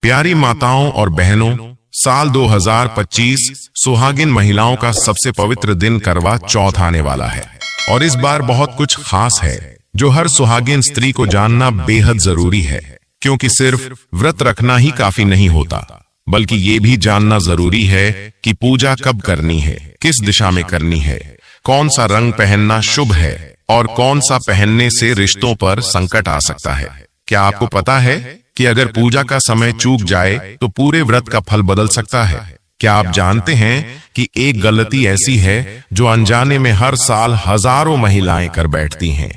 प्यारी माताओं और बहनों, साल 2025 सुहागिन महिलाओं का सबसे पवित्र दिन करवा चौथ आने वाला है और इस बार बहुत कुछ खास है जो हर सुहागिन स्त्री को जानना बेहद जरूरी है, क्योंकि सिर्फ व्रत रखना ही काफी नहीं होता, बल्कि ये भी जानना जरूरी है कि पूजा कब करनी है, किस दिशा में करनी है, कौन सा रंग पहनना शुभ है और कौन सा पहनने से रिश्तों पर संकट आ सकता है। क्या आपको पता है कि अगर पूजा का समय चूक जाए तो पूरे व्रत का फल बदल सकता है? क्या आप जानते हैं कि एक गलती ऐसी है जो अनजाने में हर साल हजारों महिलाएं कर बैठती हैं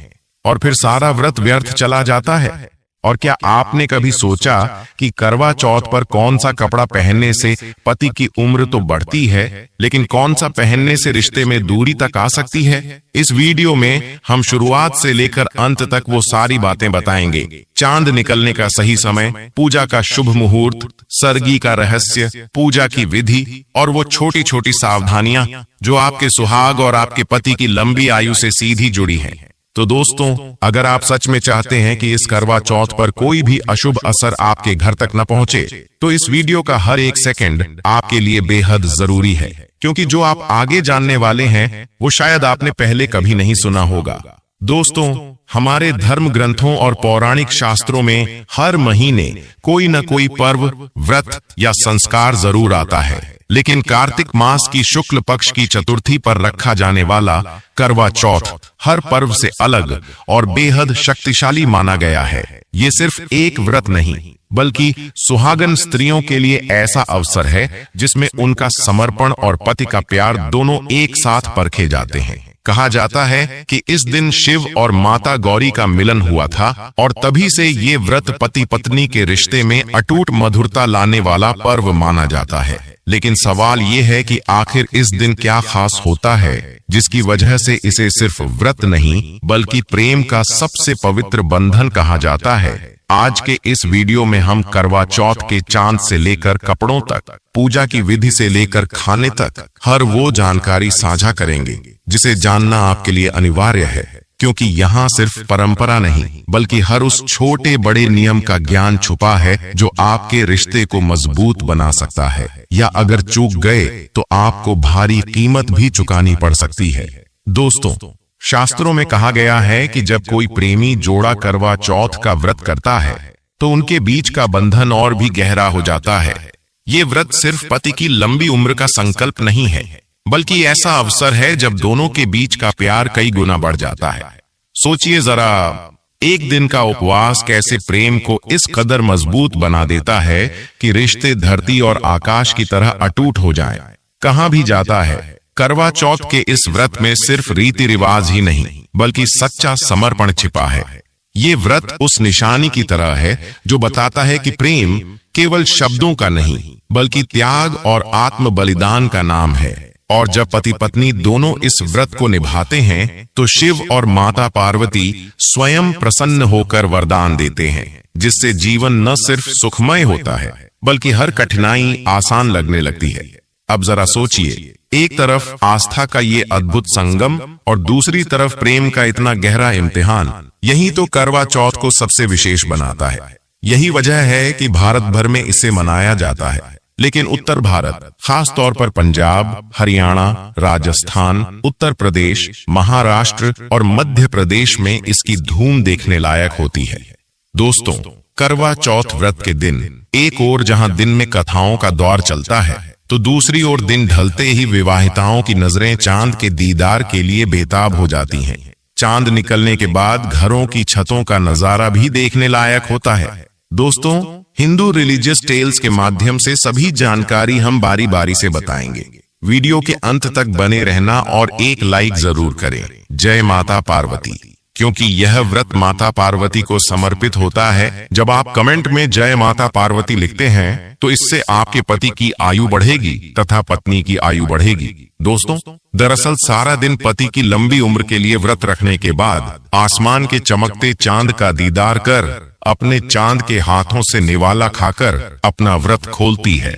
और फिर सारा व्रत व्यर्थ चला जाता है? और क्या आपने कभी सोचा कि करवा चौथ पर कौन सा कपड़ा पहनने से पति की उम्र तो बढ़ती है, लेकिन कौन सा पहनने से रिश्ते में दूरी तक आ सकती है? इस वीडियो में हम शुरुआत से लेकर अंत तक वो सारी बातें बताएंगे। चांद निकलने का सही समय, पूजा का शुभ मुहूर्त, सरगी का रहस्य, पूजा की विधि और वो छोटी छोटी सावधानियां जो आपके सुहाग और आपके पति की लंबी आयु से सीधी जुड़ी हैं। तो दोस्तों, अगर आप सच में चाहते हैं कि इस करवा चौथ पर कोई भी अशुभ असर आपके घर तक न पहुंचे, तो इस वीडियो का हर एक सेकंड आपके लिए बेहद जरूरी है, क्योंकि जो आप आगे जानने वाले हैं वो शायद आपने पहले कभी नहीं सुना होगा। दोस्तों, हमारे धर्म ग्रंथों और पौराणिक शास्त्रों में हर महीने कोई न कोई पर्व, व्रत या संस्कार जरूर आता है, लेकिन कार्तिक मास की शुक्ल पक्ष की चतुर्थी पर रखा जाने वाला करवा चौथ हर पर्व से अलग और बेहद शक्तिशाली माना गया है। ये सिर्फ एक व्रत नहीं, बल्कि सुहागन स्त्रियों के लिए ऐसा अवसर है जिसमें उनका समर्पण और पति का प्यार दोनों एक साथ परखे जाते हैं। कहा जाता है कि इस दिन शिव और माता गौरी का मिलन हुआ था और तभी से ये व्रत पति पत्नी के रिश्ते में अटूट मधुरता लाने वाला पर्व माना जाता है। लेकिन सवाल ये है कि आखिर इस दिन क्या खास होता है जिसकी वजह से इसे सिर्फ व्रत नहीं बल्कि प्रेम का सबसे पवित्र बंधन कहा जाता है। आज के इस वीडियो में हम करवा चौथ के चांद से लेकर कपड़ों तक, पूजा की विधि से लेकर खाने तक हर वो जानकारी साझा करेंगे जिसे जानना आपके लिए अनिवार्य है, क्योंकि यहाँ सिर्फ परंपरा नहीं बल्कि हर उस छोटे बड़े नियम का ज्ञान छुपा है जो आपके रिश्ते को मजबूत बना सकता है, या अगर चूक गए तो आपको भारी कीमत भी चुकानी पड़ सकती है। दोस्तों, शास्त्रों में कहा गया है कि जब कोई प्रेमी जोड़ा करवा चौथ का व्रत करता है तो उनके बीच का बंधन और भी गहरा हो जाता है। ये व्रत सिर्फ पति की लंबी उम्र का संकल्प नहीं है, बल्कि ऐसा अवसर है जब दोनों के बीच का प्यार कई गुना बढ़ जाता है। सोचिए जरा, एक दिन का उपवास कैसे प्रेम को इस कदर मजबूत बना देता है कि रिश्ते धरती और आकाश की तरह अटूट हो जाएं। कहाँ भी जाता है, करवा चौथ के इस व्रत में सिर्फ रीति रिवाज ही नहीं बल्कि सच्चा समर्पण छिपा है। ये व्रत उस निशानी की तरह है जो बताता है कि प्रेम केवल शब्दों का नहीं बल्कि त्याग और आत्म बलिदान का नाम है। और जब पति पत्नी दोनों इस व्रत को निभाते हैं तो शिव और माता पार्वती स्वयं प्रसन्न होकर वरदान देते हैं, जिससे जीवन न सिर्फ सुखमय होता है बल्कि हर कठिनाई आसान लगने लगती है। अब जरा सोचिए, एक तरफ आस्था का ये अद्भुत संगम और दूसरी तरफ प्रेम का इतना गहरा इम्तिहान। यही तो करवा चौथ को सबसे विशेष बनाता है। यही वजह है कि भारत भर में इसे मनाया जाता है, लेकिन उत्तर भारत, खास तौर पर पंजाब, हरियाणा, राजस्थान, उत्तर प्रदेश, महाराष्ट्र और मध्य प्रदेश में इसकी धूम देखने लायक होती है। दोस्तों, करवा चौथ व्रत के दिन एक ओर जहां दिन में कथाओं का दौर चलता है तो दूसरी ओर दिन ढलते ही विवाहिताओं की नजरें चांद के दीदार के लिए बेताब हो जाती हैं। चांद निकलने के बाद घरों की छतों का नजारा भी देखने लायक होता है। दोस्तों, हिंदू रिलीजियस टेल्स के माध्यम से सभी जानकारी हम बारी बारी से बताएंगे। वीडियो के अंत तक बने रहना और एक लाइक जरूर करें। जय माता पार्वती, क्योंकि यह व्रत माता पार्वती को समर्पित होता है। जब आप कमेंट में जय माता पार्वती लिखते हैं तो इससे आपके पति की आयु बढ़ेगी तथा पत्नी की आयु बढ़ेगी। दोस्तों, दरअसल सारा दिन पति की लंबी उम्र के लिए व्रत रखने के बाद आसमान के चमकते चांद का दीदार कर अपने चांद के हाथों से निवाला खाकर अपना व्रत खोलती है।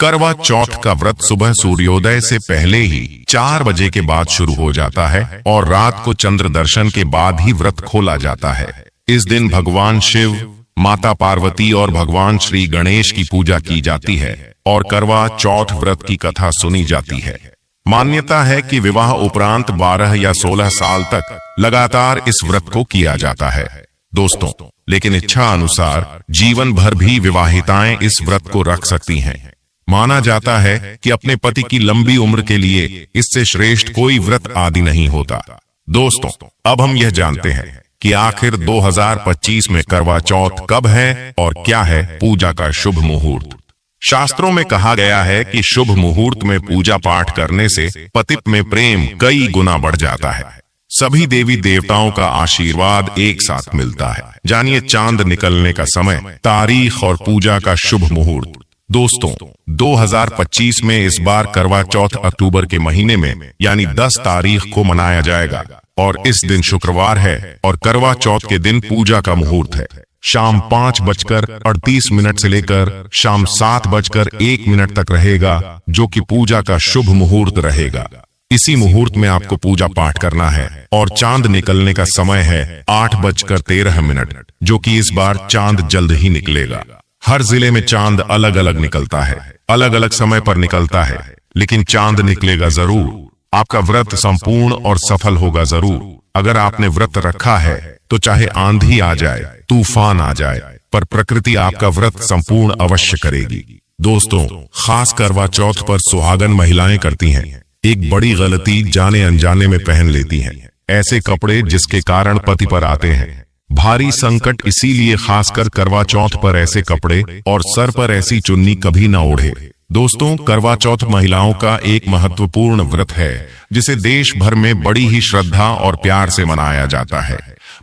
करवा चौथ का व्रत सुबह सूर्योदय से पहले ही 4 बजे के बाद शुरू हो जाता है और रात को चंद्र दर्शन के बाद ही व्रत खोला जाता है। इस दिन भगवान शिव, माता पार्वती और भगवान श्री गणेश की पूजा की जाती है और करवा चौथ व्रत की कथा सुनी जाती है। मान्यता है कि विवाह उपरांत 12 या 16 साल तक लगातार इस व्रत को किया जाता है दोस्तों, लेकिन इच्छा अनुसार जीवन भर भी विवाहिताएं इस व्रत को रख सकती हैं। माना जाता है कि अपने पति की लंबी उम्र के लिए इससे श्रेष्ठ कोई व्रत आदि नहीं होता। दोस्तों, अब हम यह जानते हैं कि आखिर 2025 में करवा चौथ कब है और क्या है पूजा का शुभ मुहूर्त। शास्त्रों में कहा गया है कि शुभ मुहूर्त में पूजा पाठ करने से पति में प्रेम कई गुना बढ़ जाता है। सभी देवी देवताओं का आशीर्वाद एक साथ मिलता है। जानिए चांद निकलने का समय, तारीख और पूजा का शुभ मुहूर्त। दोस्तों, 2025 में इस बार करवा चौथ अक्टूबर के महीने में यानी 10 तारीख को मनाया जाएगा और इस दिन शुक्रवार है और करवा चौथ के दिन पूजा का मुहूर्त है। शाम 5:38 से लेकर शाम 7:01 तक रहेगा, जो कि पूजा का शुभ मुहूर्त रहेगा। इसी मुहूर्त में आपको पूजा पाठ करना है और चांद निकलने का समय है 8:13, जो कि इस बार चांद जल्द ही निकलेगा। हर जिले में चांद अलग अलग निकलता है, अलग अलग समय पर निकलता है, लेकिन चांद निकलेगा जरूर। आपका व्रत संपूर्ण और सफल होगा जरूर। अगर आपने व्रत रखा है तो चाहे आंधी आ जाए, तूफान आ जाए, पर प्रकृति आपका व्रत संपूर्ण अवश्य करेगी। दोस्तों, खास करवा चौथ पर सुहागन महिलाएं करती हैं एक बड़ी गलती, जाने अनजाने में पहन लेती हैं ऐसे कपड़े जिसके कारण पति पर आते हैं भारी संकट। इसीलिए खासकर करवा चौथ पर ऐसे कपड़े और सर पर ऐसी चुन्नी कभी न ओढ़े। दोस्तों, करवा चौथ महिलाओं का एक महत्वपूर्ण व्रत है जिसे देश भर में बड़ी ही श्रद्धा और प्यार से मनाया जाता है।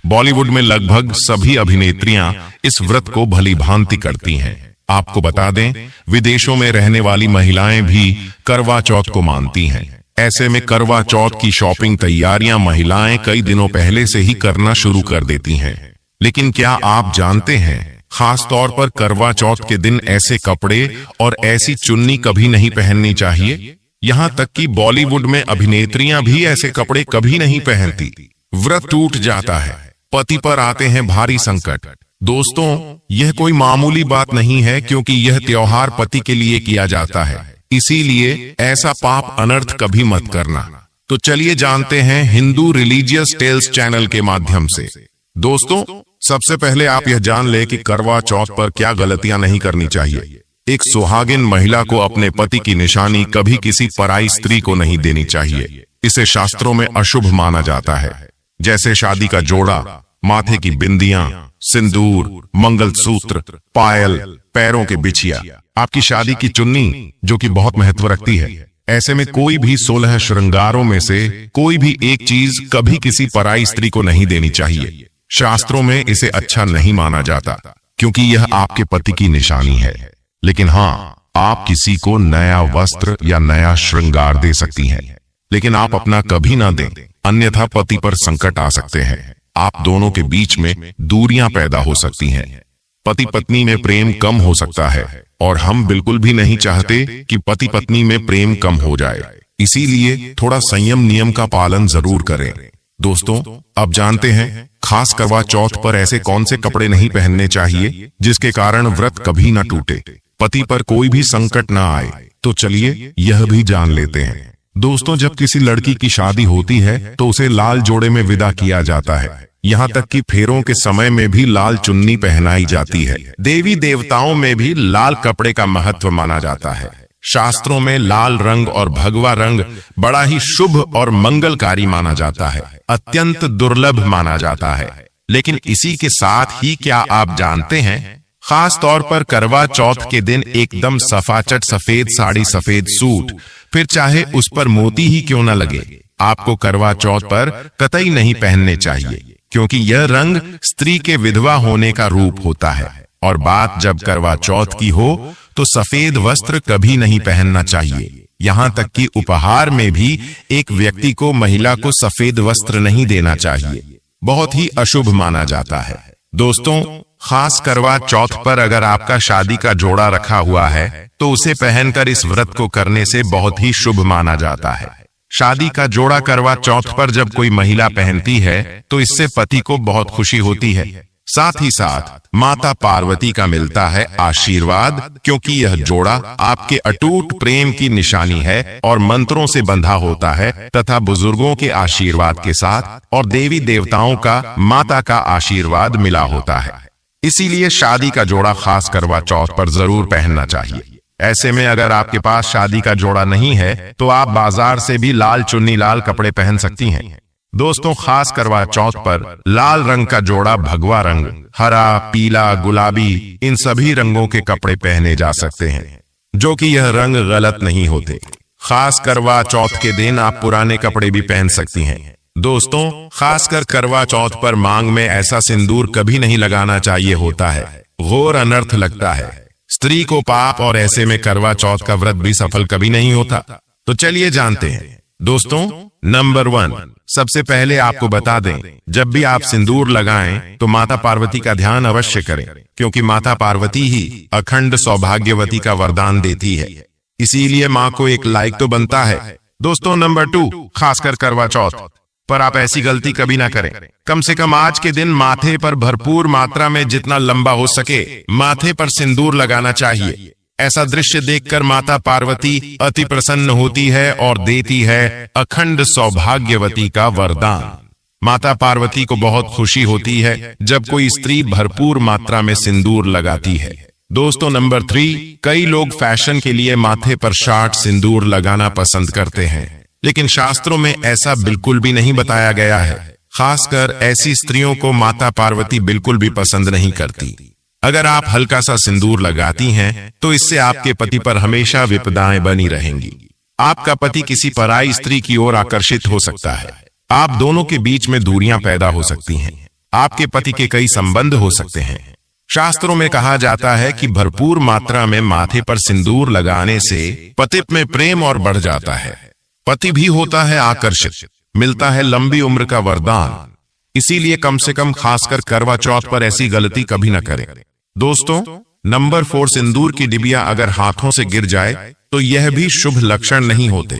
बॉलीवुड में लगभग सभी अभिनेत्रियां इस व्रत को भली भांति करती हैं। आपको बता दें, विदेशों में रहने वाली महिलाएं भी करवा चौथ को मानती हैं। ऐसे में करवा चौथ की शॉपिंग तैयारियां महिलाएं कई दिनों पहले से ही करना शुरू कर देती हैं। लेकिन क्या आप जानते हैं, खास तौर पर करवा चौथ के दिन ऐसे कपड़े और ऐसी चुन्नी कभी नहीं पहननी चाहिए। यहाँ तक कि बॉलीवुड में अभिनेत्रियां भी ऐसे कपड़े कभी नहीं पहनती। व्रत टूट जाता है, पति पर आते हैं भारी संकट। दोस्तों, यह कोई मामूली बात नहीं है, क्योंकि यह त्योहार पति के लिए किया जाता है। इसीलिए ऐसा पाप अनर्थ कभी मत करना। तो चलिए जानते हैं हिंदू रिलीजियस टेल्स चैनल के माध्यम से। दोस्तों, सबसे पहले आप यह जान ले कि करवा चौथ पर क्या गलतियां नहीं करनी चाहिए। एक सुहागिन महिला को अपने पति की निशानी कभी किसी पराई स्त्री को नहीं देनी चाहिए। इसे शास्त्रों में अशुभ माना जाता है, जैसे शादी का जोड़ा, माथे की बिंदियां, सिंदूर, मंगलसूत्र, पायल, पैरों के बिछिया, आपकी शादी की चुन्नी, जो कि बहुत महत्व रखती है। ऐसे में कोई भी 16 श्रृंगारों में से कोई भी एक चीज कभी किसी पराई स्त्री को नहीं देनी चाहिए। शास्त्रों में इसे अच्छा नहीं माना जाता, क्योंकि यह आपके पति की निशानी है। लेकिन हाँ, आप किसी को नया वस्त्र या नया श्रृंगार दे सकती हैं, लेकिन आप अपना कभी ना दें, अन्यथा पति पर संकट आ सकते हैं। आप दोनों के बीच में दूरियां पैदा हो सकती हैं। पति पत्नी में प्रेम कम हो सकता है और हम बिल्कुल भी नहीं चाहते कि पति पत्नी में प्रेम कम हो जाए। इसीलिए थोड़ा संयम नियम का पालन जरूर करें। दोस्तों, अब जानते हैं खास करवा चौथ पर ऐसे कौन से कपड़े नहीं पहनने चाहिए जिसके कारण व्रत कभी न टूटे, पति पर कोई भी संकट न आए। तो चलिए यह भी जान लेते हैं। दोस्तों, जब किसी लड़की की शादी होती है तो उसे लाल जोड़े में विदा किया जाता है। यहाँ तक कि फेरों के समय में भी लाल चुन्नी पहनाई जाती है। देवी देवताओं में भी लाल कपड़े का महत्व माना जाता है। शास्त्रों में लाल रंग और भगवा रंग बड़ा ही शुभ और मंगलकारी माना जाता है, अत्यंत दुर्लभ माना जाता है। लेकिन इसी के साथ ही क्या आप जानते हैं, खास तौर पर करवा चौथ के दिन एकदम सफाचट सफेद साड़ी, सफेद सूट, फिर चाहे उस पर मोती ही क्यों न लगे, आपको करवा चौथ पर कतई नहीं पहनने चाहिए, क्योंकि यह रंग स्त्री के विधवा होने का रूप होता है। और बात जब करवा चौथ की हो तो सफेद वस्त्र कभी नहीं पहनना चाहिए। यहाँ तक कि उपहार में भी एक व्यक्ति को महिला को सफेद वस्त्र नहीं देना चाहिए, बहुत ही अशुभ माना जाता है। दोस्तों, खास करवा चौथ पर अगर आपका शादी का जोड़ा रखा हुआ है तो उसे पहनकर इस व्रत को करने से बहुत ही शुभ माना जाता है। शादी का जोड़ा करवा चौथ पर जब कोई महिला पहनती है तो इससे पति को बहुत खुशी होती है। साथ ही साथ माता पार्वती का मिलता है आशीर्वाद, क्योंकि यह जोड़ा आपके अटूट प्रेम की निशानी है और मंत्रों से बंधा होता है तथा बुजुर्गों के आशीर्वाद के साथ और देवी देवताओं का माता का आशीर्वाद मिला होता है। इसीलिए शादी का जोड़ा खास करवा चौथ पर जरूर पहनना चाहिए। ऐसे में अगर आपके पास शादी का जोड़ा नहीं है तो आप बाजार से भी लाल चुन्नी लाल कपड़े पहन सकती हैं। दोस्तों, खास करवा चौथ पर लाल रंग का जोड़ा, भगवा रंग, हरा, पीला, गुलाबी, इन सभी रंगों के कपड़े पहने जा सकते हैं, जो कि यह रंग गलत नहीं होते। खास करवा चौथ के दिन आप पुराने कपड़े भी पहन सकती हैं। दोस्तों, खासकर करवा चौथ पर मांग में ऐसा सिंदूर कभी नहीं लगाना चाहिए होता है, घोर अनर्थ लगता है। स्त्री को पाप, और ऐसे में करवा चौथ का व्रत भी सफल कभी नहीं होता। तो चलिए जानते हैं। दोस्तों, नंबर 1, सबसे पहले आपको बता दें, जब भी आप सिंदूर लगाएं तो माता पार्वती का ध्यान अवश्य करें, क्योंकि माता पार्वती ही अखंड सौभाग्यवती का वरदान देती है। इसीलिए माँ को एक लाइक तो बनता है। दोस्तों, नंबर 2, खासकर करवा चौथ पर आप ऐसी गलती कभी ना करें। कम से कम आज के दिन माथे पर भरपूर मात्रा में जितना लंबा हो सके माथे पर सिंदूर लगाना चाहिए। ऐसा दृश्य देखकर माता पार्वती अति प्रसन्न होती है और देती है अखंड सौभाग्यवती का वरदान। माता पार्वती को बहुत खुशी होती है जब कोई स्त्री भरपूर मात्रा में सिंदूर लगाती है। दोस्तों, नंबर 3, कई लोग फैशन के लिए माथे पर शार्ट सिंदूर लगाना पसंद करते हैं, लेकिन शास्त्रों में ऐसा बिल्कुल भी नहीं बताया गया है। खासकर ऐसी स्त्रियों को माता पार्वती बिल्कुल भी पसंद नहीं करती। अगर आप हल्का सा सिंदूर लगाती हैं तो इससे आपके पति पर हमेशा विपदाएं बनी रहेंगी। आपका पति किसी पराई स्त्री की ओर आकर्षित हो सकता है। आप दोनों के बीच में दूरियां पैदा हो सकती हैं। आपके पति के कई संबंध हो सकते हैं। शास्त्रों में कहा जाता है कि भरपूर मात्रा में माथे पर सिंदूर लगाने से पति में प्रेम और बढ़ जाता है, पति भी होता है आकर्षित, मिलता है लंबी उम्र का वरदान। इसीलिए कम से कम खासकर करवा चौथ पर ऐसी गलती कभी न करें। दोस्तों, नंबर 4, सिंदूर की डिबिया अगर हाथों से गिर जाए तो यह भी शुभ लक्षण नहीं होते।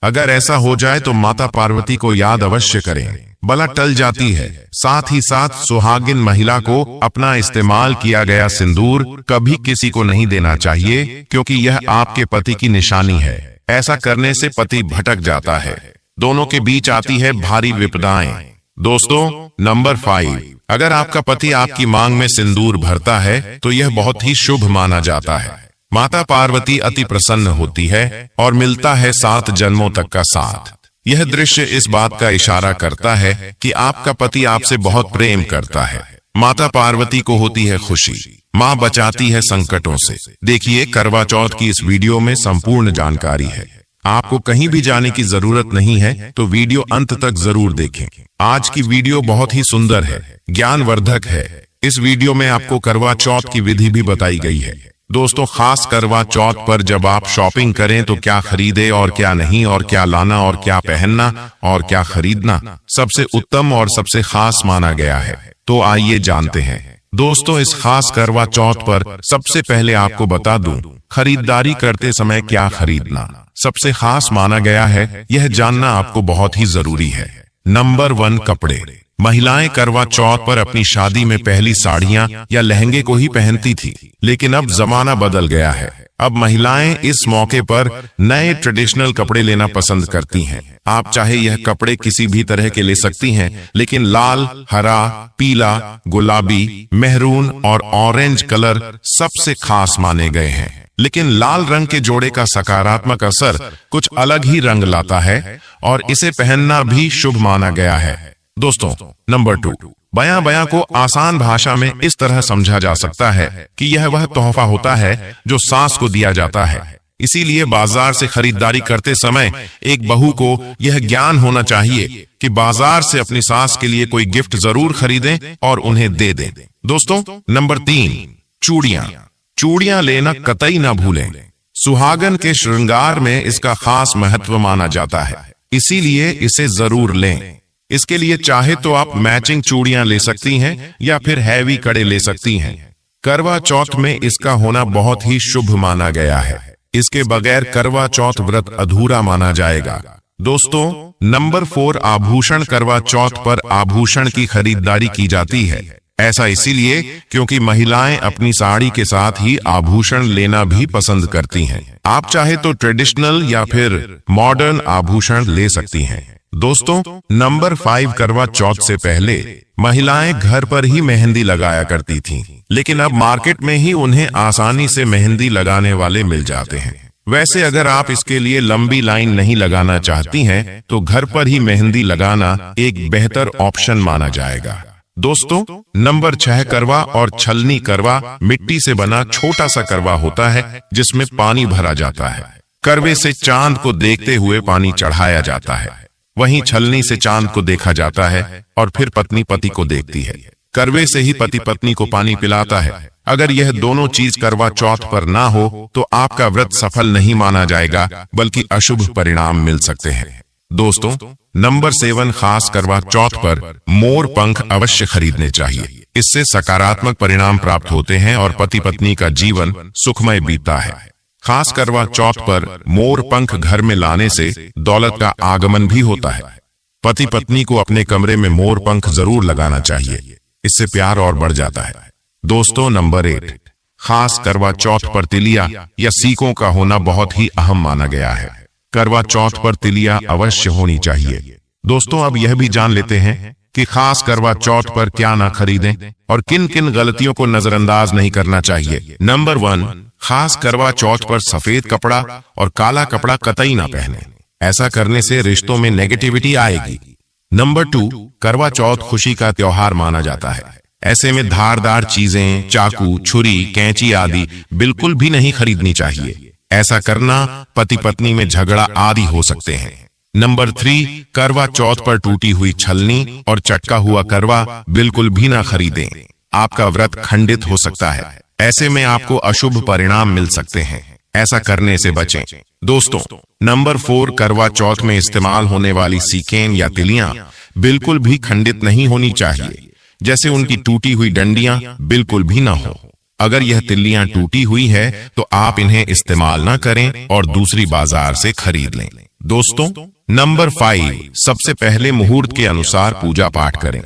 अगर ऐसा हो जाए तो माता पार्वती को याद अवश्य करें, बला टल जाती है। साथ ही साथ सुहागिन महिला को अपना इस्तेमाल किया गया सिंदूर कभी किसी को नहीं देना चाहिए, क्योंकि यह आपके पति की निशानी है। ऐसा करने से पति भटक जाता है, दोनों के बीच आती है भारी विपदाएं। दोस्तों, नंबर 5, अगर आपका पति आपकी मांग में सिंदूर भरता है तो यह बहुत ही शुभ माना जाता है। माता पार्वती अति प्रसन्न होती है और मिलता है 7 जन्मों तक का साथ। यह दृश्य इस बात का इशारा करता है कि आपका पति आपसे बहुत प्रेम करता है। माता पार्वती को होती है खुशी, माँ बचाती है संकटों से। देखिए, करवा चौथ की इस वीडियो में संपूर्ण जानकारी है। आपको कहीं भी जाने की जरूरत नहीं है, तो वीडियो अंत तक जरूर देखें। आज की वीडियो बहुत ही सुंदर है, ज्ञानवर्धक है। इस वीडियो में आपको करवा चौथ की विधि भी बताई गई है। दोस्तों, खास करवा चौथ पर जब आप शॉपिंग करें तो क्या खरीदे और क्या नहीं, और क्या लाना और क्या पहनना और क्या खरीदना सबसे उत्तम और सबसे खास माना गया है। तो आइए जानते हैं। दोस्तों, इस खास करवा चौथ पर सबसे पहले आपको बता दूं, खरीदारी करते समय क्या खरीदना सबसे खास माना गया है, यह जानना आपको बहुत ही जरूरी है। नंबर 1, कपड़े। महिलाएं करवा चौथ पर अपनी शादी में पहली साड़ियां या लहंगे को ही पहनती थी, लेकिन अब जमाना बदल गया है। अब महिलाएं इस मौके पर नए ट्रेडिशनल कपड़े लेना पसंद करती हैं। आप चाहे यह कपड़े किसी भी तरह के ले सकती हैं, लेकिन लाल, हरा, पीला, गुलाबी, मेहरून और ऑरेंज कलर सबसे खास माने गए हैं। लेकिन लाल रंग के जोड़े का सकारात्मक असर कुछ अलग ही रंग लाता है और इसे पहनना भी शुभ माना गया है। दोस्तों, नंबर 2, बयां बयां को आसान भाषा में इस तरह समझा जा सकता है कि यह वह तोहफा होता है जो सास को दिया जाता है। इसीलिए बाजार से खरीदारी करते समय एक बहू को यह ज्ञान होना चाहिए कि बाजार से अपनी सास के लिए कोई गिफ्ट जरूर खरीदें और उन्हें दे दें। दोस्तों, नंबर 3, चूड़ियां। चूड़ियां लेना कतई ना भूलें। सुहागन के श्रृंगार में इसका खास महत्व माना जाता है, इसीलिए इसे जरूर लें। इसके लिए चाहे तो आप मैचिंग चूड़ियां ले सकती हैं या फिर हैवी कड़े ले सकती हैं। करवा चौथ में इसका होना बहुत ही शुभ माना गया है। इसके बगैर करवा चौथ व्रत अधूरा माना जाएगा। दोस्तों, नंबर 4, आभूषण। करवा चौथ पर आभूषण की खरीदारी की जाती है। ऐसा इसीलिए क्योंकि महिलाएं अपनी साड़ी के साथ ही आभूषण लेना भी पसंद करती हैं। आप चाहे तो ट्रेडिशनल या फिर मॉडर्न आभूषण ले सकती हैं। दोस्तों, नंबर 5, करवा चौथ से पहले महिलाएं घर पर ही मेहंदी लगाया करती थीं, लेकिन अब मार्केट में ही उन्हें आसानी से मेहंदी लगाने वाले मिल जाते हैं। वैसे अगर आप इसके लिए लंबी लाइन नहीं लगाना चाहती हैं, तो घर पर ही मेहंदी लगाना एक बेहतर ऑप्शन माना जाएगा। दोस्तों, नंबर 6, करवा और छलनी। करवा मिट्टी से बना छोटा सा करवा होता है जिसमें पानी भरा जाता है। करवे से चांद को देखते हुए पानी चढ़ाया जाता है, वहीं छलनी से चांद को देखा जाता है और फिर पत्नी पति को देखती है। करवे से ही पति पत्नी को पानी पिलाता है। अगर यह दोनों चीज करवा चौथ पर ना हो तो आपका व्रत सफल नहीं माना जाएगा, बल्कि अशुभ परिणाम मिल सकते हैं। दोस्तों, नंबर 7, खास करवा चौथ पर मोर पंख अवश्य खरीदने चाहिए। इससे सकारात्मक परिणाम प्राप्त होते हैं और पति पत्नी का जीवन सुखमय बीतता है। खास करवा चौथ पर मोर पंख घर में लाने से दौलत का आगमन भी होता है। पति पत्नी को अपने कमरे में मोर पंख जरूर लगाना चाहिए, इससे प्यार और बढ़ जाता है। दोस्तों, नंबर 8, खास करवा चौथ पर तिलिया या सीकों का होना बहुत ही अहम माना गया है। करवा चौथ पर तिलिया अवश्य होनी चाहिए। दोस्तों, अब यह भी जान लेते हैं कि खास करवा चौथ पर क्या ना खरीदें और किन किन गलतियों को नजरअंदाज नहीं करना चाहिए। नंबर 1, खास करवा चौथ पर सफेद कपड़ा और काला कपड़ा कतई ना पहने। ऐसा करने से रिश्तों में नेगेटिविटी आएगी। नंबर 2, करवा चौथ खुशी का त्योहार माना जाता है। ऐसे में धारदार चीजें, चाकू, छुरी, कैंची आदि बिल्कुल भी नहीं खरीदनी चाहिए। ऐसा करना पति पत्नी में झगड़ा आदि हो सकते हैं। नंबर 3, करवा चौथ पर टूटी हुई छलनी और चटका हुआ करवा बिल्कुल भी ना खरीदें। आपका व्रत खंडित हो सकता है। ऐसे में आपको अशुभ परिणाम मिल सकते हैं। ऐसा करने से बचें। दोस्तों, नंबर 4, करवा चौथ में इस्तेमाल होने वाली सीकें या तिलियां बिल्कुल भी खंडित नहीं होनी चाहिए। जैसे उनकी टूटी हुई डंडियां बिल्कुल भी ना हो। अगर यह तिल्लियां टूटी हुई है तो आप इन्हें इस्तेमाल ना करें और दूसरी बाजार से खरीद लें। दोस्तों, नंबर 5, सबसे पहले मुहूर्त के अनुसार पूजा पाठ करें।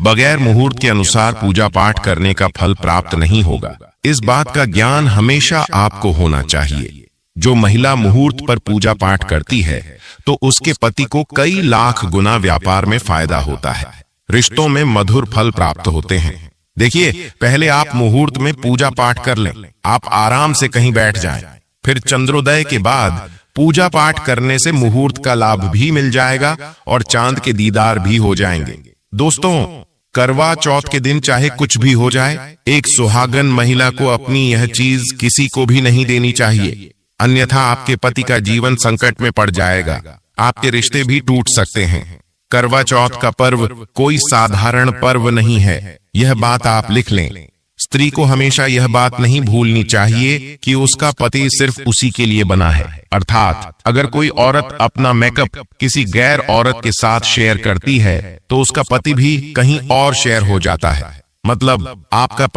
बगैर मुहूर्त के अनुसार पूजा पाठ करने का फल प्राप्त नहीं होगा। इस बात का ज्ञान हमेशा आपको होना चाहिए। जो महिला मुहूर्त पर पूजा पाठ करती है तो उसके पति को कई लाख गुना व्यापार में फायदा होता है। रिश्तों में मधुर फल प्राप्त होते हैं। देखिए, पहले आप मुहूर्त में पूजा पाठ कर लें। आप आराम से कहीं बैठ जाएं। फिर चंद्रोदय के बाद पूजा पाठ करने से मुहूर्त का लाभ भी मिल जाएगा और चांद के दीदार भी हो जाएंगे। दोस्तों, करवा चौथ के दिन चाहे कुछ भी हो जाए, एक सुहागन महिला को अपनी यह चीज किसी को भी नहीं देनी चाहिए, अन्यथा आपके पति का जीवन संकट में पड़ जाएगा। आपके रिश्ते भी टूट सकते हैं। करवा चौथ का पर्व कोई साधारण पर्व नहीं है, यह बात आप लिख लें। स्त्री को हमेशा यह बात नहीं भूलनी चाहिए कि उसका पति सिर्फ उसी के लिए बना है। अर्थात अगर कोई औरत अपना मेकअप किसी गैर औरत के साथ शेयर करती है तो उसका पति भी कहीं और शेयर हो जाता है। मतलब आपका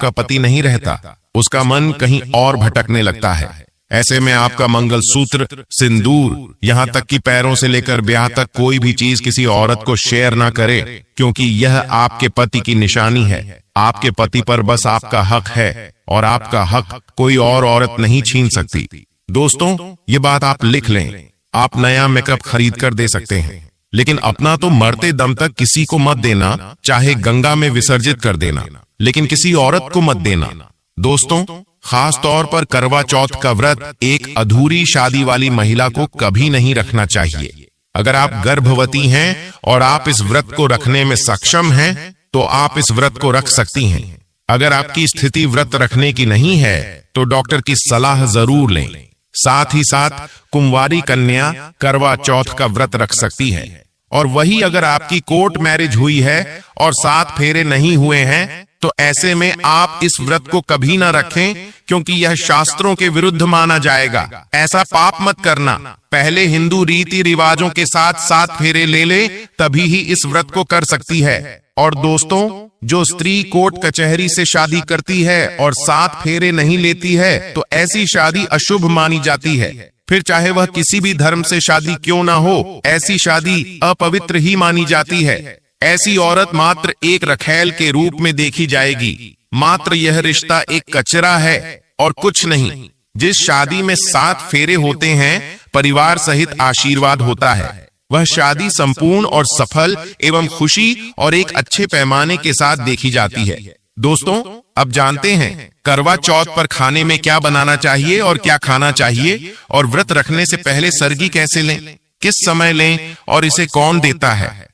पति नहीं रहता, उसका मन कहीं और भटकने लगता है। ऐसे में आपका मंगलसूत्र, सिंदूर, यहाँ तक कि पैरों से लेकर ब्याह तक कोई भी चीज किसी औरत को शेयर ना करे, क्योंकि यह आपके पति की निशानी है। आपके पति पर बस आपका हक है और आपका हक कोई और औरत नहीं छीन सकती। दोस्तों, ये बात आप लिख लें। आप नया मेकअप खरीद कर दे सकते हैं, लेकिन अपना तो मरते दम तक किसी को मत देना, चाहे गंगा में विसर्जित कर देना, लेकिन किसी औरत को मत देना। दोस्तों, खास तौर पर करवा चौथ का व्रत एक अधूरी शादी वाली महिला को कभी नहीं रखना चाहिए। अगर आप गर्भवती हैं और आप इस व्रत को रखने में सक्षम हैं तो आप इस व्रत को रख सकती हैं। अगर आपकी स्थिति व्रत रखने की नहीं है तो डॉक्टर की सलाह जरूर लें। साथ ही साथ कुंवारी कन्या करवा चौथ का व्रत रख सकती है। और वही अगर आपकी कोर्ट मैरिज हुई है और 7 फेरे नहीं हुए हैं तो ऐसे में आप इस व्रत को कभी ना रखें, क्योंकि यह शास्त्रों के विरुद्ध माना जाएगा। ऐसा पाप मत करना। पहले हिंदू रीति रिवाजों के साथ 7 फेरे ले ले, तभी ही इस व्रत को कर सकती है। और दोस्तों, जो स्त्री कोर्ट कचहरी से शादी करती है और 7 फेरे नहीं लेती है तो ऐसी शादी अशुभ मानी जाती है। फिर चाहे वह किसी भी धर्म से शादी क्यों ना हो, ऐसी शादी अपवित्र ही मानी जाती है। ऐसी औरत मात्र एक रखैल के रूप में देखी जाएगी। मात्र यह रिश्ता एक कचरा है और कुछ नहीं। जिस शादी में 7 फेरे होते हैं, परिवार सहित आशीर्वाद होता है, वह शादी संपूर्ण और सफल एवं खुशी और एक अच्छे पैमाने के साथ देखी जाती है। दोस्तों, अब जानते हैं करवा चौथ पर खाने में क्या बनाना चाहिए और क्या खाना चाहिए, और व्रत रखने से पहले सरगी कैसे लें, किस समय लें और इसे कौन देता है।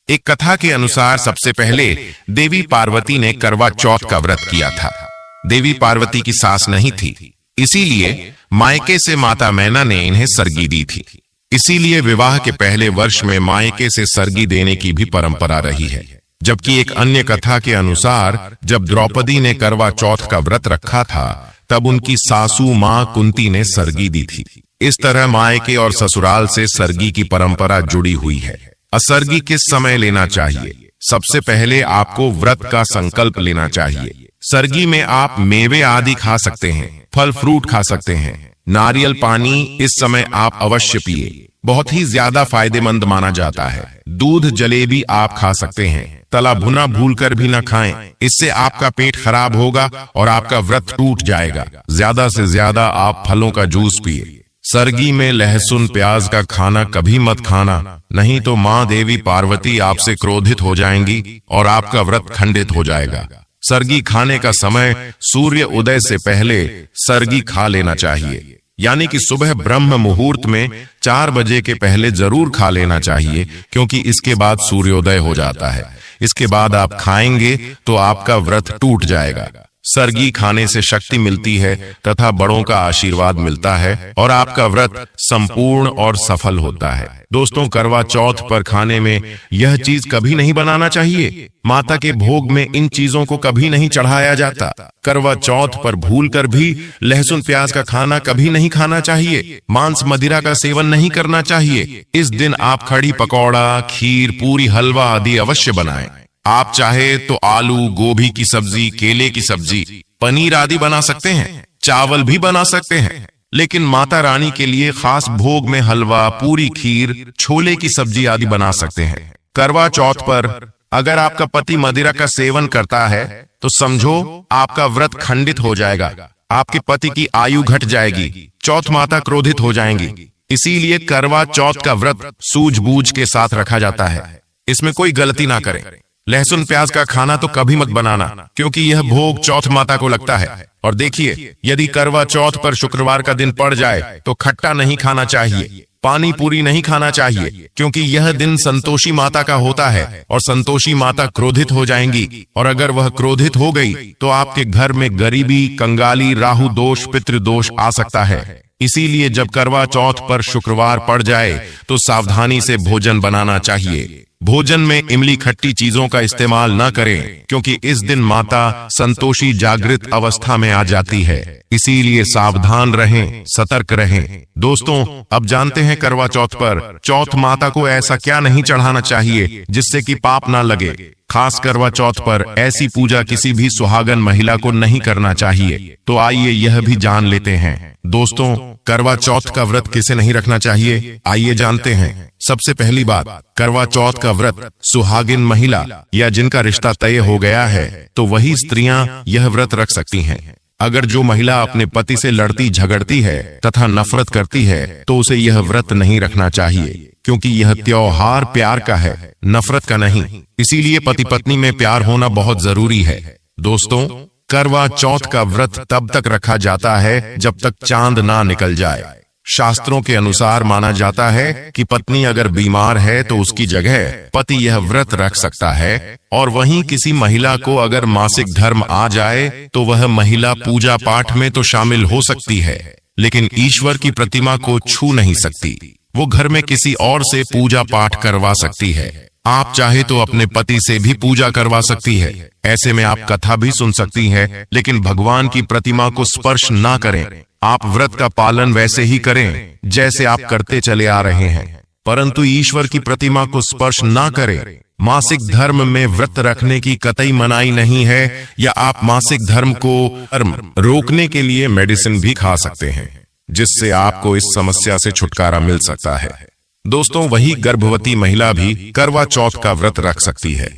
एक कथा के अनुसार सबसे पहले देवी पार्वती ने करवा चौथ का व्रत किया था। देवी पार्वती की सास नहीं थी, इसीलिए मायके से माता मैना ने इन्हें सरगी दी थी। इसीलिए विवाह के पहले वर्ष में मायके से सरगी देने की भी परंपरा रही है। जबकि एक अन्य कथा के अनुसार जब द्रौपदी ने करवा चौथ का व्रत रखा था, तब उनकी सासू मां कुंती ने सरगी दी थी। इस तरह मायके और ससुराल से सरगी की परंपरा जुड़ी हुई है। असरगी किस समय लेना चाहिए? सबसे पहले आपको व्रत का संकल्प लेना चाहिए। सरगी में आप मेवे आदि खा सकते हैं, फल फ्रूट खा सकते हैं। नारियल पानी इस समय आप अवश्य पिए, बहुत ही ज्यादा फायदेमंद माना जाता है। दूध जलेबी आप खा सकते हैं, तला भुना भूलकर भी न खाएं, इससे आपका पेट खराब होगा और आपका व्रत टूट जाएगा। ज्यादा से ज्यादा आप फलों का जूस पिए। सरगी में लहसुन प्याज का खाना कभी मत खाना, नहीं तो मां देवी पार्वती आपसे क्रोधित हो जाएंगी और आपका व्रत खंडित हो जाएगा। सरगी खाने का समय सूर्य उदय से पहले सरगी खा लेना चाहिए, यानी कि सुबह ब्रह्म मुहूर्त में 4 बजे के पहले जरूर खा लेना चाहिए, क्योंकि इसके बाद सूर्योदय हो जाता है। इसके बाद आप खाएंगे तो आपका व्रत टूट जाएगा। सरगी खाने से शक्ति मिलती है तथा बड़ों का आशीर्वाद मिलता है और आपका व्रत संपूर्ण और सफल होता है। दोस्तों, करवा चौथ पर खाने में यह चीज कभी नहीं बनाना चाहिए। माता के भोग में इन चीजों को कभी नहीं चढ़ाया जाता। करवा चौथ पर भूलकर भी लहसुन प्याज का खाना कभी नहीं खाना चाहिए। मांस मदिरा का सेवन नहीं करना चाहिए। इस दिन आप कढ़ी पकौड़ा, खीर, पूरी, हलवा आदि अवश्य बनाएं। आप चाहे तो आलू, गोभी की सब्जी, केले की सब्जी, पनीर आदि बना सकते हैं, चावल भी बना सकते हैं। लेकिन माता रानी के लिए खास भोग में हलवा, पूरी, खीर, छोले की सब्जी आदि बना सकते हैं। करवा चौथ पर अगर आपका पति मदिरा का सेवन करता है तो समझो आपका व्रत खंडित हो जाएगा, आपके पति की आयु घट जाएगी, चौथ माता क्रोधित हो जाएंगी। इसीलिए करवा चौथ का व्रत सूझबूझ के साथ रखा जाता है। इसमें कोई गलती ना करें। लहसुन प्याज का खाना तो कभी मत बनाना, क्योंकि यह भोग चौथ माता को लगता है। और देखिए, यदि करवा चौथ पर शुक्रवार का दिन पड़ जाए तो खट्टा नहीं खाना चाहिए, पानी पूरी नहीं खाना चाहिए, क्योंकि यह दिन संतोषी माता का होता है और संतोषी माता क्रोधित हो जाएंगी। और अगर वह क्रोधित हो गई तो आपके घर में गरीबी, कंगाली, राहु दोष, पितृदोष आ सकता है। इसीलिए जब करवा चौथ पर शुक्रवार पड़ जाए तो सावधानी से भोजन बनाना चाहिए। भोजन में इमली खट्टी चीजों का इस्तेमाल न करें, क्योंकि इस दिन माता संतोषी जागृत अवस्था में आ जाती है। इसीलिए सावधान रहें, सतर्क रहें। दोस्तों, अब जानते हैं करवा चौथ पर चौथ माता को ऐसा क्या नहीं चढ़ाना चाहिए जिससे कि पाप ना लगे। खास करवा चौथ पर ऐसी पूजा किसी भी सुहागन महिला को नहीं करना चाहिए। तो आइए यह भी जान लेते हैं। दोस्तों, करवा चौथ का व्रत किसे नहीं रखना चाहिए, आइए जानते हैं। सबसे पहली बात, करवा चौथ का व्रत सुहागिन महिला या जिनका रिश्ता तय हो गया है तो वही स्त्रियां यह व्रत रख सकती हैं। अगर जो महिला अपने पति से लड़ती झगड़ती है तथा नफरत करती है तो उसे यह व्रत नहीं रखना चाहिए, क्योंकि यह त्योहार प्यार का है, नफरत का नहीं। इसीलिए पति पत्नी में प्यार होना बहुत जरूरी है। दोस्तों, करवा चौथ का व्रत तब तक रखा जाता है जब तक चांद ना निकल जाए। शास्त्रों के अनुसार माना जाता है कि पत्नी अगर बीमार है तो उसकी जगह पति यह व्रत रख सकता है, और वहीं किसी महिला को अगर मासिक धर्म आ जाए तो वह महिला पूजा पाठ में तो शामिल हो सकती है, लेकिन ईश्वर की प्रतिमा को छू नहीं सकती। वो घर में किसी और से पूजा पाठ करवा सकती है। आप चाहे तो अपने पति से भी पूजा करवा सकती है। ऐसे में आप कथा भी सुन सकती है, लेकिन भगवान की प्रतिमा को स्पर्श ना करें। आप व्रत का पालन वैसे ही करें जैसे आप करते चले आ रहे हैं, परंतु ईश्वर की प्रतिमा को स्पर्श ना करें। मासिक धर्म में व्रत रखने की कतई मनाही नहीं है, या आप मासिक धर्म को रोकने के लिए मेडिसिन भी खा सकते हैं, जिससे आपको इस समस्या से छुटकारा मिल सकता है। दोस्तों, वही गर्भवती महिला भी करवा चौथ का व्रत रख सकती है,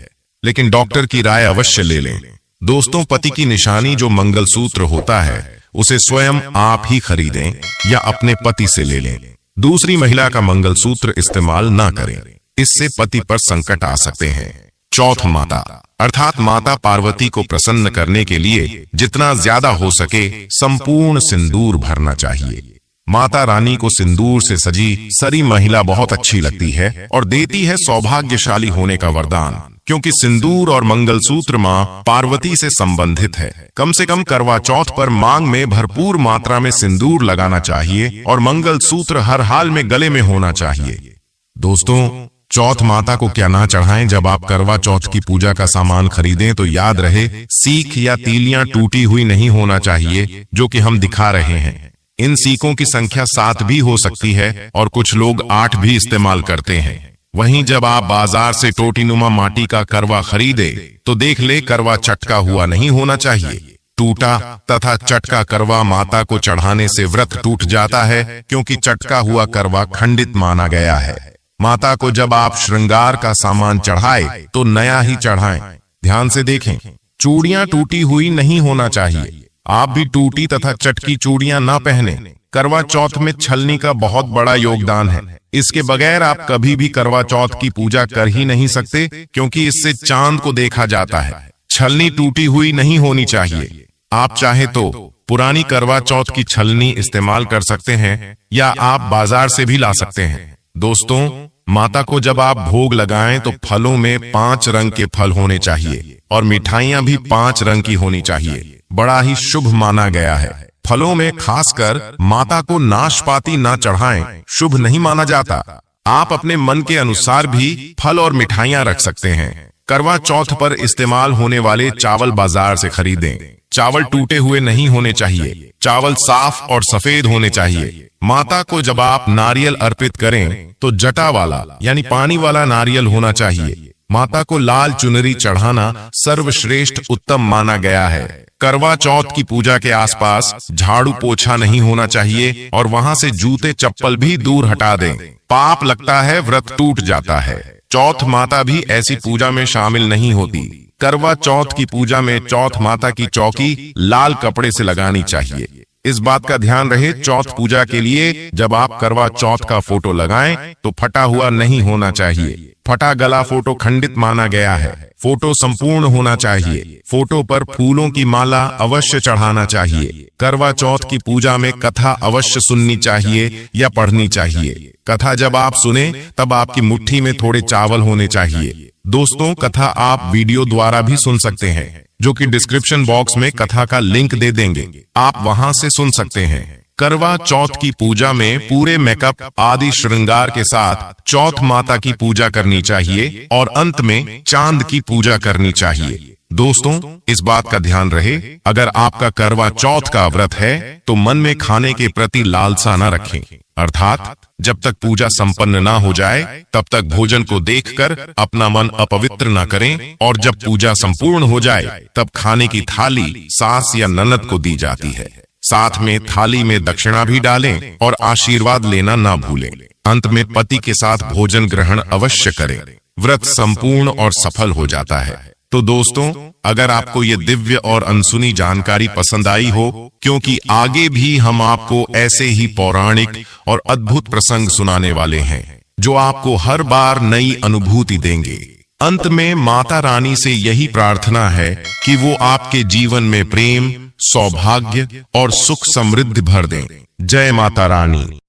लेकिन डॉक्टर की राय अवश्य ले लें। दोस्तों, पति की निशानी जो मंगलसूत्र होता है उसे स्वयं आप ही खरीदें या अपने पति से ले लें। दूसरी महिला का मंगलसूत्र इस्तेमाल ना करें, इससे पति पर संकट आ सकते हैं। चौथ माता अर्थात माता पार्वती को प्रसन्न करने के लिए जितना ज्यादा हो सके संपूर्ण सिंदूर भरना चाहिए। माता रानी को सिंदूर से सजी सरी महिला बहुत अच्छी लगती है और देती है सौभाग्यशाली होने का वरदान, क्योंकि सिंदूर और मंगलसूत्र मां पार्वती से संबंधित है। कम से कम करवा चौथ पर मांग में भरपूर मात्रा में सिंदूर लगाना चाहिए और मंगलसूत्र हर हाल में गले में होना चाहिए। दोस्तों, चौथ माता को क्या ना चढ़ाएं। जब आप करवा चौथ की पूजा का सामान खरीदें तो याद रहे, सीख या तीलियां टूटी हुई नहीं होना चाहिए जो कि हम दिखा रहे हैं। इन सीखों की संख्या 7 भी हो सकती है और कुछ लोग 8 भी इस्तेमाल करते हैं। वहीं जब आप बाजार से टोटीनुमा माटी का करवा खरीदे तो देख ले, करवा चटका हुआ नहीं होना चाहिए। टूटा तथा चटका करवा माता को चढ़ाने से व्रत टूट जाता है, क्योंकि चटका हुआ करवा खंडित माना गया है। माता को जब आप श्रृंगार का सामान चढ़ाए तो नया ही चढ़ाएं। ध्यान से देखें, चूड़ियां टूटी हुई नहीं होना चाहिए। आप भी टूटी तथा चटकी चूड़ियां ना पहने। करवा चौथ में छलनी का बहुत बड़ा योगदान है। इसके बगैर आप कभी भी करवा चौथ की पूजा कर ही नहीं सकते, क्योंकि इससे चांद को देखा जाता है। छलनी टूटी हुई नहीं होनी चाहिए। आप चाहे तो पुरानी करवा चौथ की छलनी इस्तेमाल कर सकते हैं या आप बाजार से भी ला सकते हैं। दोस्तों, माता को जब आप भोग लगाएं तो फलों में 5 रंग के फल होने चाहिए और मिठाइयां भी 5 रंग की होनी चाहिए। बड़ा ही शुभ माना गया है। फलों में खासकर माता को नाशपाती ना चढ़ाएं, शुभ नहीं माना जाता। आप अपने मन के अनुसार भी फल और मिठाइयां रख सकते हैं। करवा चौथ पर इस्तेमाल होने वाले चावल बाजार से खरीदें। चावल टूटे हुए नहीं होने चाहिए। चावल साफ और सफेद होने चाहिए। माता को जब आप नारियल अर्पित करें तो जटा वाला यानी पानी वाला नारियल होना चाहिए। माता को लाल चुनरी चढ़ाना सर्वश्रेष्ठ उत्तम माना गया है। करवा चौथ की पूजा के आसपास झाड़ू पोछा नहीं होना चाहिए और वहां से जूते चप्पल भी दूर हटा दें। पाप लगता है, व्रत टूट जाता है। चौथ माता भी ऐसी पूजा में शामिल नहीं होती। करवा चौथ की पूजा में चौथ माता की चौकी लाल कपड़े से लगानी चाहिए। इस बात का ध्यान रहे, चौथ पूजा के लिए जब आप करवा चौथ का फोटो लगाएं तो फटा हुआ नहीं होना चाहिए। फटा गला फोटो खंडित माना गया है। फोटो संपूर्ण होना चाहिए। फोटो पर फूलों की माला अवश्य चढ़ाना चाहिए। करवा चौथ की पूजा में कथा अवश्य सुननी चाहिए या पढ़नी चाहिए। कथा जब आप सुने तब आपकी मुट्ठी में थोड़े चावल होने चाहिए। दोस्तों, कथा आप वीडियो द्वारा भी सुन सकते हैं, जो कि डिस्क्रिप्शन बॉक्स में कथा का लिंक दे देंगे। आप वहां से सुन सकते हैं। करवा चौथ की पूजा में पूरे मेकअप आदि श्रृंगार के साथ चौथ माता की पूजा करनी चाहिए और अंत में चांद की पूजा करनी चाहिए। दोस्तों, इस बात का ध्यान रहे, अगर आपका करवा चौथ का व्रत है तो मन में खाने के प्रति लालसा न रखें। अर्थात जब तक पूजा संपन्न ना हो जाए तब तक भोजन को देखकर अपना मन अपवित्र ना करें, और जब पूजा संपूर्ण हो जाए तब खाने की थाली सास या ननद को दी जाती है। साथ में थाली में दक्षिणा भी डालें और आशीर्वाद लेना ना भूलें। अंत में पति के साथ भोजन ग्रहण अवश्य करें। व्रत संपूर्ण और सफल हो जाता है। तो दोस्तों, अगर आपको ये दिव्य और अनसुनी जानकारी पसंद आई हो, क्योंकि आगे भी हम आपको ऐसे ही पौराणिक और अद्भुत प्रसंग सुनाने वाले हैं जो आपको हर बार नई अनुभूति देंगे। अंत में माता रानी से यही प्रार्थना है कि वो आपके जीवन में प्रेम, सौभाग्य और सुख समृद्धि भर दें। जय माता रानी।